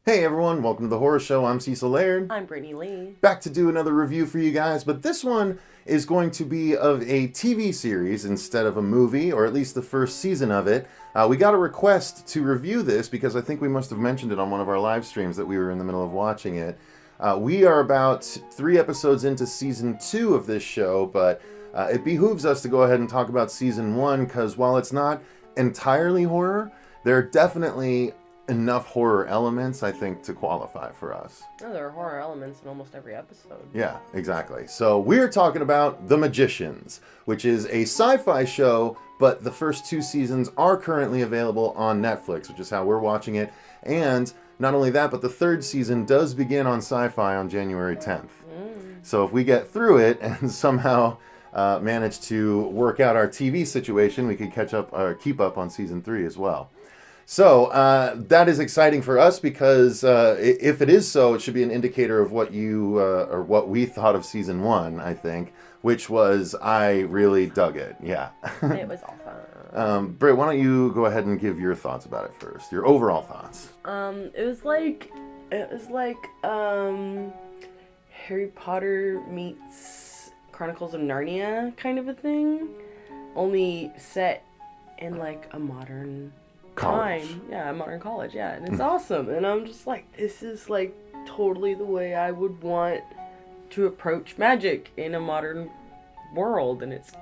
Hey everyone, welcome to the Horror Show. I'm Cecil Laird. I'm Brittany Lee. Back to do another review for you guys, but this one is going to be of a TV series instead of a movie, or at least the first season of it. We got a request to review this because I think we must have mentioned it on one of our live streams that we were in the middle of watching it. We are about 3 episodes into season 2 of this show, but it behooves us to go ahead and talk about season 1 because while it's not entirely horror, there are definitely enough horror elements, I think, to qualify for us. Oh, there are horror elements in almost every episode. Yeah, exactly. So we're talking about The Magicians, which is a sci-fi show, but the first 2 seasons are currently available on Netflix, which is how we're watching it. And not only that, but the 3rd season does begin on Syfy on January 10th. So if we get through it and somehow manage to work out our TV situation, we could catch up or keep up on season 3 as well. So that is exciting for us because if it is so, it should be an indicator of what you or what we thought of season 1, I think, which was I really dug it. Yeah. It was awesome. Britt, why don't you go ahead and give your thoughts about it first? Your overall thoughts. It was like Harry Potter meets Chronicles of Narnia kind of a thing, only set in like a modern College. time. Yeah, a modern college, yeah. And it's awesome. And I'm just like, this is like totally the way I would want to approach magic in a modern world. And it's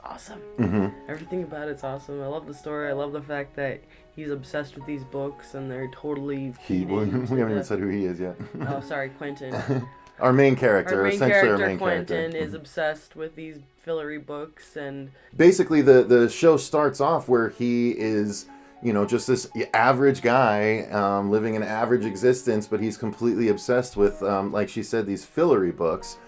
awesome. Mm-hmm. Everything about it's awesome. I love the story. I love the fact that he's obsessed with these books and they're totally We haven't even said who he is yet. Oh, sorry, Quentin. Our main character, essentially our main Quentin, character. is obsessed with these fillery books, and basically the show starts off where he is, just this average guy living an average existence, but he's completely obsessed with, like she said, these fillery books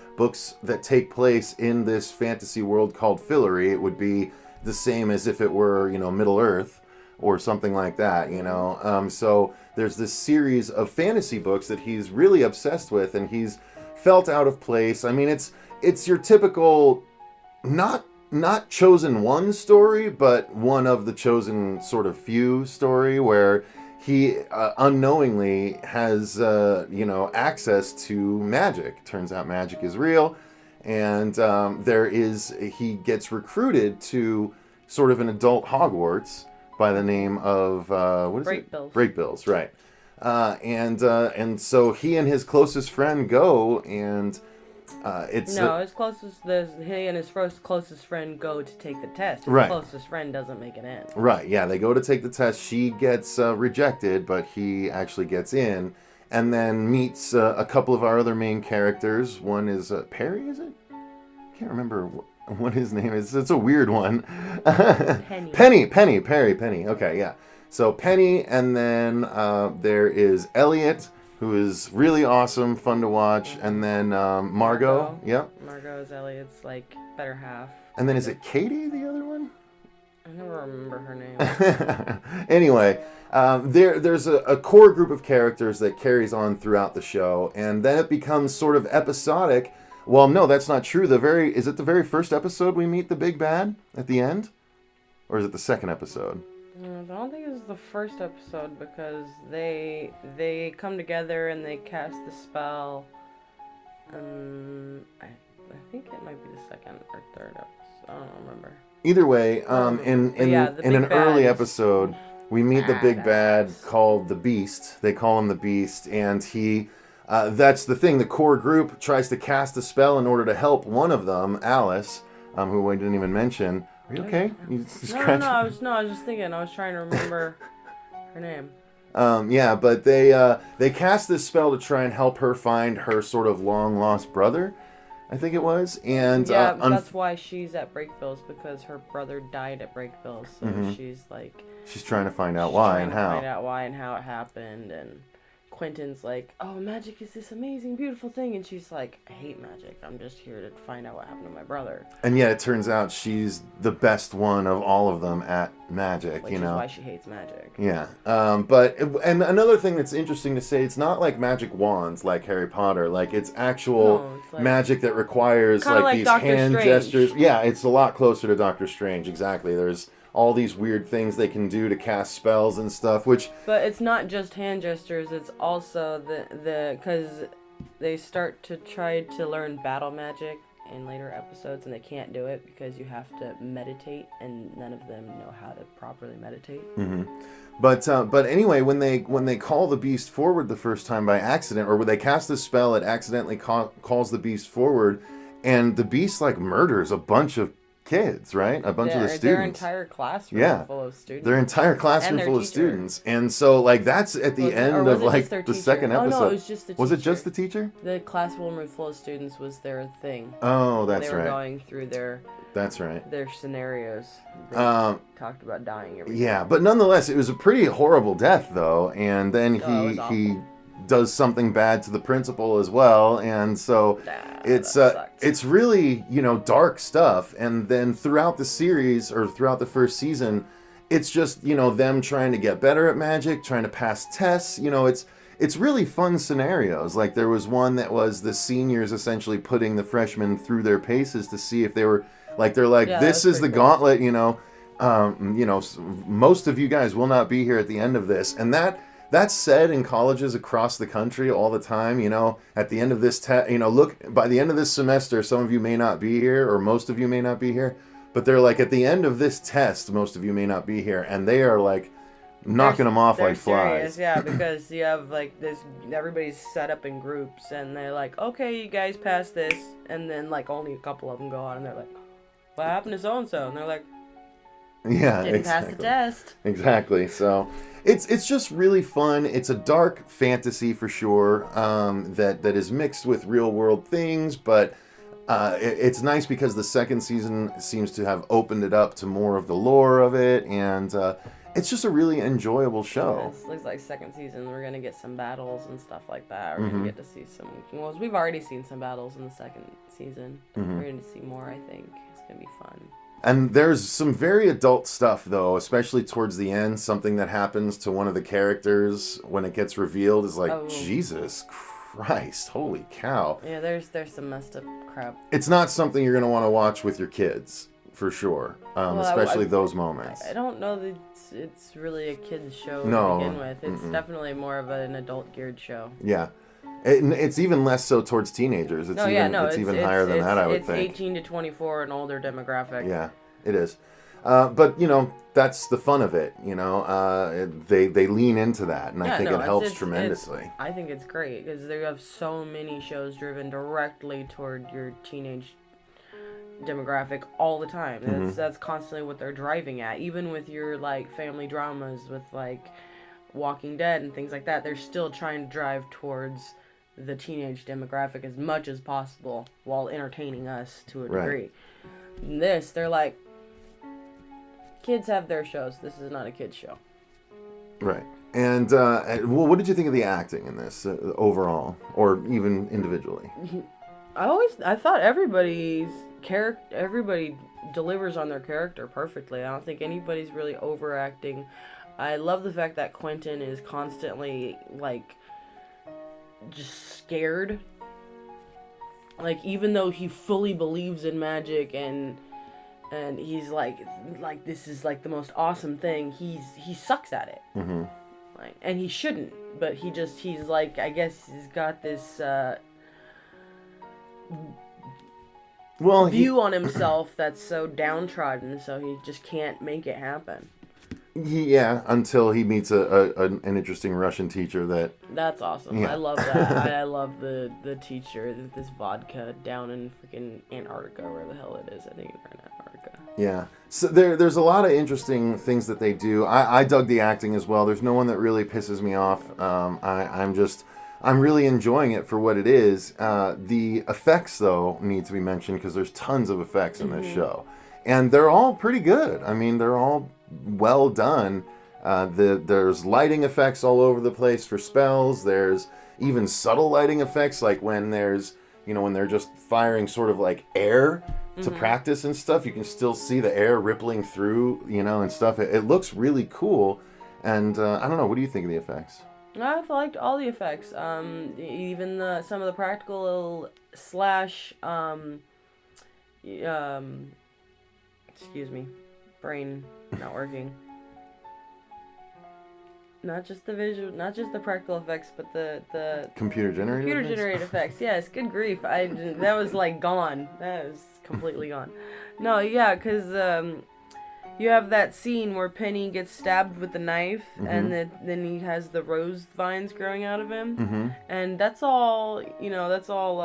that take place in this fantasy world called Fillory. It would be the same as if it were, Middle Earth or something like that, So there's this series of fantasy books that he's really obsessed with, and he's felt out of place. I mean, it's your typical not chosen one story, but one of the chosen sort of few story where he unknowingly has access to magic. Turns out magic is real, and he gets recruited to sort of an adult Hogwarts by the name of what is it? Brakebills, right? And so he and his closest friend go, and he and his first closest friend go to take the test. His right. closest friend doesn't make it in. Right, yeah, they go to take the test. She gets rejected, but he actually gets in, and then meets a couple of our other main characters. One is Perry, is it? Can't remember what his name is. It's a weird one. Penny. Penny. Okay, yeah. So Penny, and then there is Elliot, who is really awesome, fun to watch, and then Margot. Yep. Margot is Elliot's better half. And then is it Katie, the other one? I never remember her name. Anyway, there's a core group of characters that carries on throughout the show, and then it becomes sort of episodic. Well, no, that's not true. Is it the very first episode we meet the big bad at the end? Or is it the second episode? I don't think it's the first episode because they come together and they cast the spell. I think it might be the second or third episode. I don't remember. Either way, in an early episode, we meet the big bad called the Beast. They call him the Beast, and he. That's the thing. The core group tries to cast a spell in order to help one of them, Alice, who I didn't even mention. Are you okay? No, I was just thinking. I was trying to remember her name. Yeah, but they cast this spell to try and help her find her sort of long lost brother, I think it was. And yeah, that's why she's at Brakebills, because her brother died at Brakebills. So she's trying to find out why and how. Find out why and how it happened, and Quentin's like, oh, magic is this amazing, beautiful thing. And she's like, I hate magic. I'm just here to find out what happened to my brother. And yet it turns out she's the best one of all of them at magic, Which is why she hates magic. Yeah. And another thing that's interesting to say, it's not like magic wands like Harry Potter. Like, it's actual magic that requires like these Doctor hand Strange. gestures. Yeah, it's a lot closer to Doctor Strange. Exactly. There's all these weird things they can do to cast spells and stuff, which... But it's not just hand gestures, it's also because they start to try to learn battle magic in later episodes, and they can't do it because you have to meditate, and none of them know how to properly meditate. Mm-hmm. But anyway, when they call the beast forward the first time by accident, or when they cast this spell, it accidentally calls the beast forward, and the beast like murders a bunch of kids, right? A bunch of the students. Their entire classroom full of students. Their entire classroom full of students. And so, like, that's at the end of, like, the second episode. Oh, no, it was just the teacher. Was it just the teacher? The classroom full of students was their thing. Oh, that's right. They were going through their... That's right. Their scenarios. They talked about dying every Yeah, but nonetheless, it was a pretty horrible death, though. And then he does something bad to the principal as well, and so it's really, you know, dark stuff. And then throughout the series, or throughout the first season, it's just, you know, them trying to get better at magic, trying to pass tests. You know, it's really fun scenarios. Like, there was one that was the seniors essentially putting the freshmen through their paces to see if they were like, they're like, this is the gauntlet, you know, most of you guys will not be here at the end of this. And that's said in colleges across the country all the time. You know, at the end of this you know, look, by the end of this semester, some of you may not be here, or most of you may not be here, but they're like, at the end of this test, most of you may not be here, and they are like knocking them off like flies. Yeah, because you have like this, everybody's set up in groups, and they're like, okay, you guys pass this, and then like only a couple of them go on, and they're like, what happened to so and so? And they're like, yeah, didn't pass the test. Exactly. So it's just really fun. It's a dark fantasy for sure, that is mixed with real world things, but it's nice because the second season seems to have opened it up to more of the lore of it, and it's just a really enjoyable show. It looks like second season we're gonna get some battles and stuff like that. We're gonna get to see some. Well, we've already seen some battles in the second season. We're gonna see more. I think it's gonna be fun. And there's some very adult stuff, though, especially towards the end. Something that happens to one of the characters when it gets revealed is like, Jesus Christ, holy cow. Yeah, there's some messed up crap. It's not something you're going to want to watch with your kids, for sure, especially those moments. I don't know that it's really a kid's show to begin with. It's definitely more of an adult-geared show. Yeah. It's even less so towards teenagers. It's even higher than that, I would think. It's 18 to 24, an older demographic. Yeah, it is. But, you know, that's the fun of it, you know. They lean into that, and I think it helps tremendously. I think it's great, because they have so many shows driven directly toward your teenage demographic all the time. That's constantly what they're driving at. Even with your, like, family dramas with, like, Walking Dead and things like that, they're still trying to drive towards the teenage demographic as much as possible while entertaining us to a degree. In this, they're like, kids have their shows. This is not a kid's show. Right. And what did you think of the acting in this overall, or even individually? I thought everybody delivers on their character perfectly. I don't think anybody's really overacting. I love the fact that Quentin is constantly, like, just scared. Like, even though he fully believes in magic and he's like this is like the most awesome thing, he sucks at it. Like, and he shouldn't, but he's like, I guess he's got this view on himself that's so downtrodden, so he just can't make it happen. Yeah, until he meets an interesting Russian teacher That's awesome. Yeah. I love that. I love the teacher, this vodka down in freaking Antarctica, where the hell it is. I think it's in Antarctica. Yeah. So there's a lot of interesting things that they do. I dug the acting as well. There's no one that really pisses me off. I'm really enjoying it for what it is. The effects, though, need to be mentioned, because there's tons of effects in this show. And they're all pretty good. I mean, they're all well done. There's lighting effects all over the place for spells. There's even subtle lighting effects, like when when they're just firing sort of like air to practice and stuff. You can still see the air rippling through, and stuff. It looks really cool. And I don't know, what do you think of the effects? I've liked all the effects. Even some of the practical / excuse me, brain not working. Not just the visual, not just the practical effects, but the computer generated effects. Yes, good grief. That was like gone. That was completely gone. No, yeah, because you have that scene where Penny gets stabbed with the knife, and then he has the rose vines growing out of him, and that's all. That's all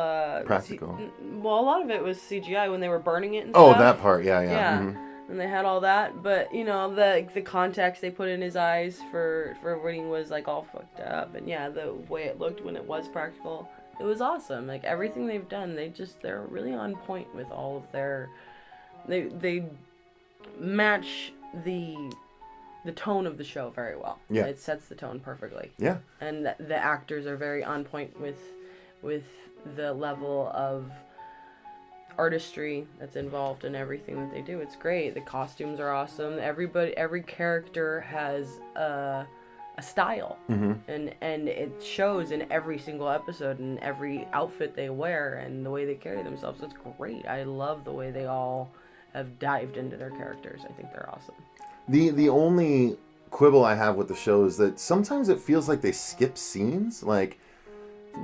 practical. Well, a lot of it was CGI when they were burning it and stuff. stuff. Oh, that part, yeah. And they had all that, but the contacts they put in his eyes for when he was like all fucked up, and the way it looked when it was practical, it was awesome. Like everything they've done, they're really on point with all of their. They match the tone of the show very well. Yeah, it sets the tone perfectly. Yeah, and the actors are very on point with the level of artistry that's involved in everything that they do. It's great. The costumes are awesome. Every character has a style, and it shows in every single episode and every outfit they wear and the way they carry themselves. It's great. I love the way they all have dived into their characters. I think they're awesome. The only quibble I have with the show is that sometimes it feels like they skip scenes. Like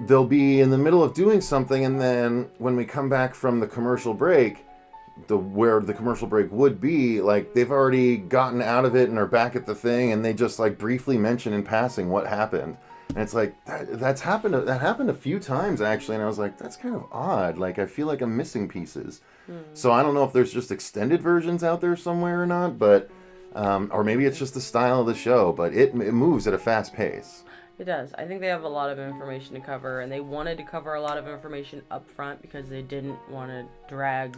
they'll be in the middle of doing something, and then when we come back from the commercial break, where the commercial break would be, like they've already gotten out of it and are back at the thing, and they just like briefly mention in passing what happened. And it's like that happened a few times actually, and I was like, that's kind of odd. Like I feel like I'm missing pieces. So I don't know if there's just extended versions out there somewhere or not, but or maybe it's just the style of the show, but it moves at a fast pace. It does. I think they have a lot of information to cover, and they wanted to cover a lot of information up front because they didn't want to drag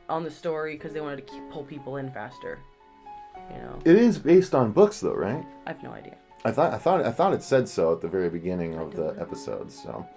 on the story, because they wanted to pull people in faster. It is based on books, though, right? I have no idea. I thought it said so at the very beginning of the episode. So,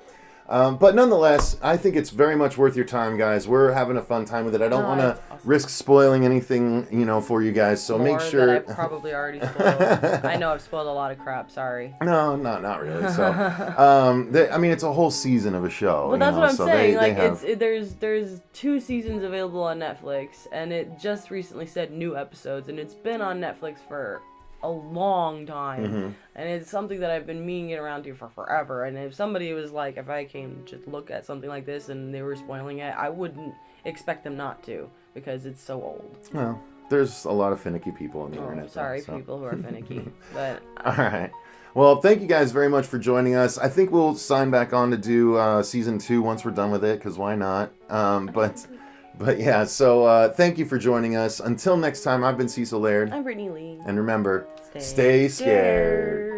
but nonetheless, I think it's very much worth your time, guys. We're having a fun time with it. I don't want to risk spoiling anything, for you guys. So make sure. That I've probably already spoiled. I know I've spoiled a lot of crap. Sorry. No, not really. So, it's a whole season of a show. Well, that's what I'm saying. There's 2 seasons available on Netflix, and it just recently said new episodes, and it's been on Netflix for a long time, and it's something that I've been meaning to get around to for forever. And if somebody was like, if I came to look at something like this and they were spoiling it, I wouldn't expect them not to, because it's so old. Well, there's a lot of finicky people on the internet. Sorry, people who are finicky, but all right. Well, thank you guys very much for joining us. I think we'll sign back on to do season 2 once we're done with it, because why not? But yeah, so thank you for joining us. Until next time, I've been Cecil Laird. I'm Brittini Lee. And remember, stay scared.